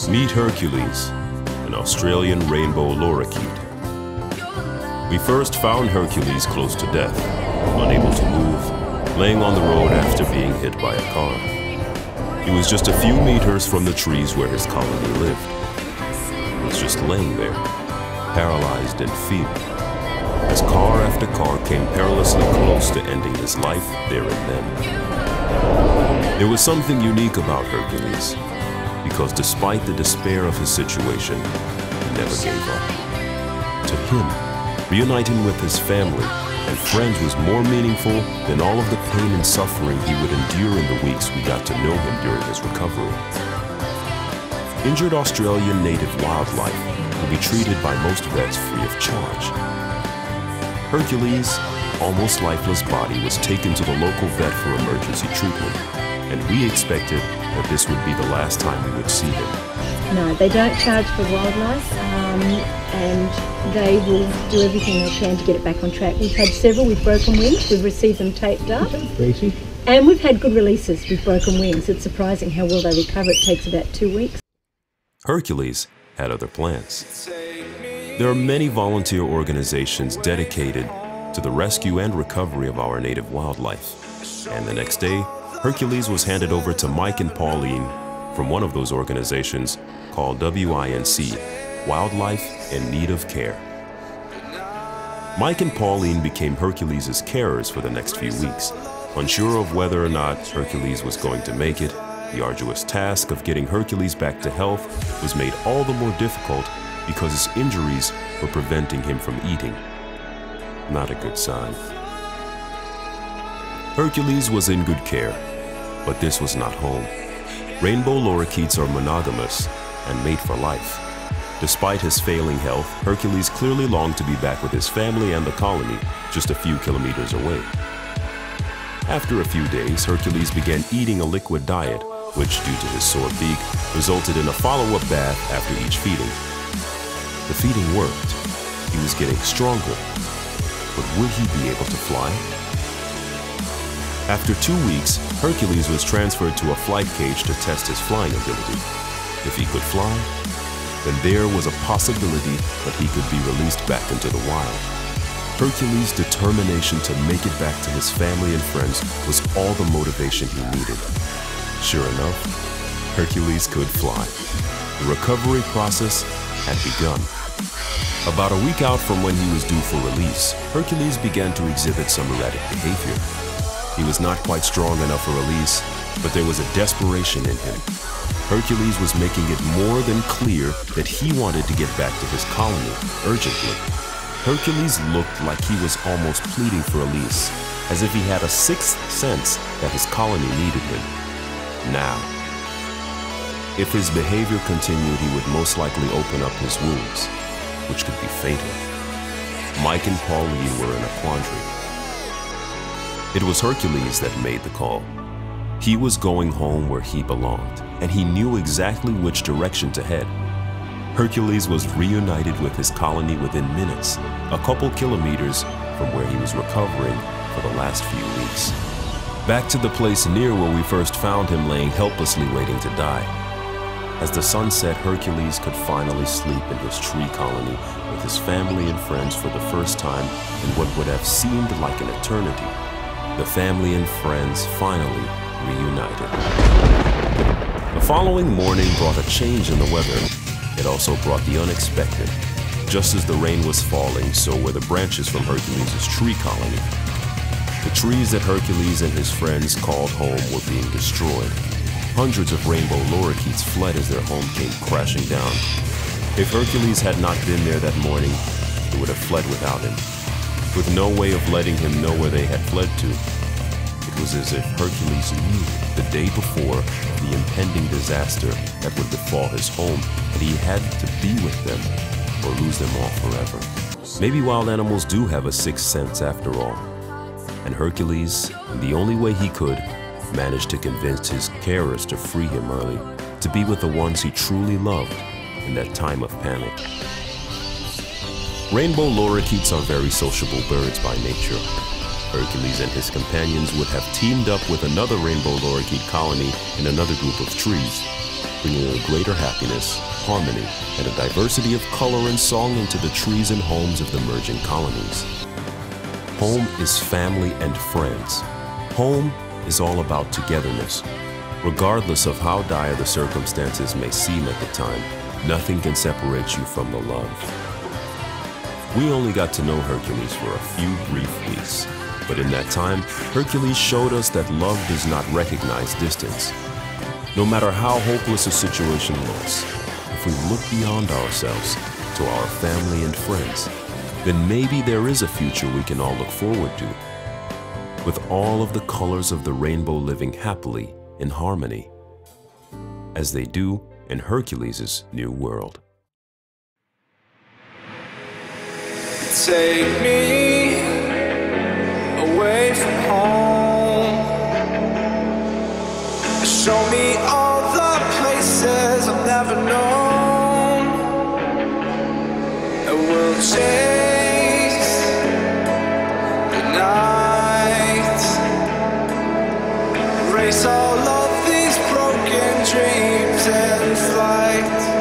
Meet Hercules, an Australian rainbow lorikeet. We first found Hercules close to death, unable to move, laying on the road after being hit by a car. He was just a few meters from the trees where his colony lived. He was just laying there, paralyzed in fear, as car after car came perilously close to ending his life there and then. There was something unique about Hercules, because despite the despair of his situation, he never gave up. To him, reuniting with his family and friends was more meaningful than all of the pain and suffering he would endure in the weeks we got to know him during his recovery. Injured Australian native wildlife will be treated by most vets free of charge. Hercules' almost lifeless body was taken to the local vet for emergency treatment, and we expected that this would be the last time we would see him. No, they don't charge for wildlife, and they will do everything they can to get it back on track. We've had several with broken wings. We've received them taped up. Crazy. And we've had good releases with broken wings. It's surprising how well they recover. It takes about 2 weeks. Hercules had other plans. There are many volunteer organizations dedicated to the rescue and recovery of our native wildlife. And the next day, Hercules was handed over to Mike and Pauline from one of those organizations called WINC, Wildlife in Need of Care. Mike and Pauline became Hercules' carers for the next few weeks. Unsure of whether or not Hercules was going to make it, the arduous task of getting Hercules back to health was made all the more difficult because his injuries were preventing him from eating. Not a good sign. Hercules was in good care, but this was not home. Rainbow lorikeets are monogamous and mate for life. Despite his failing health, Hercules clearly longed to be back with his family and the colony just a few kilometers away. After a few days, Hercules began eating a liquid diet, which, due to his sore beak, resulted in a follow-up bath after each feeding. The feeding worked. He was getting stronger. But would he be able to fly? After 2 weeks, Hercules was transferred to a flight cage to test his flying ability. If he could fly, then there was a possibility that he could be released back into the wild. Hercules' determination to make it back to his family and friends was all the motivation he needed. Sure enough, Hercules could fly. The recovery process had begun. About a week out from when he was due for release, Hercules began to exhibit some erratic behavior. He was not quite strong enough for release, but there was a desperation in him. Hercules was making it more than clear that he wanted to get back to his colony urgently. Hercules looked like he was almost pleading for release, as if he had a sixth sense that his colony needed him. Now, if his behavior continued, he would most likely open up his wounds, which could be fatal. Mike and Pauline were in a quandary. It was Hercules that made the call. He was going home where he belonged, and he knew exactly which direction to head. Hercules was reunited with his colony within minutes, a couple kilometers from where he was recovering for the last few weeks. Back to the place near where we first found him laying helplessly waiting to die. As the sun set, Hercules could finally sleep in his tree colony with his family and friends for the first time in what would have seemed like an eternity. The family and friends finally reunited. The following morning brought a change in the weather. It also brought the unexpected. Just as the rain was falling, so were the branches from Hercules' tree colony. The trees that Hercules and his friends called home were being destroyed. Hundreds of rainbow lorikeets fled as their home came crashing down. If Hercules had not been there that morning, they would have fled without him. With no way of letting him know where they had fled to, it was as if Hercules knew the day before the impending disaster that would befall his home, and he had to be with them or lose them all forever. Maybe wild animals do have a sixth sense after all. And Hercules, in the only way he could, managed to convince his carers to free him early, to be with the ones he truly loved in that time of panic. Rainbow lorikeets are very sociable birds by nature. Hercules and his companions would have teamed up with another rainbow lorikeet colony in another group of trees. bringing a greater happiness, harmony, and a diversity of color and song into the trees and homes of the merging colonies. Home is family and friends. Home is all about togetherness. Regardless of how dire the circumstances may seem at the time, nothing can separate you from the love. We only got to know Hercules for a few brief weeks, but in that time, Hercules showed us that love does not recognize distance. No matter how hopeless a situation looks, if we look beyond ourselves to our family and friends, then maybe there is a future we can all look forward to, with all of the colors of the rainbow living happily in harmony, as they do in Hercules' new world. Take me away from home. Show me all the places I've never known. And we'll chase the night, erase all of these broken dreams and flight.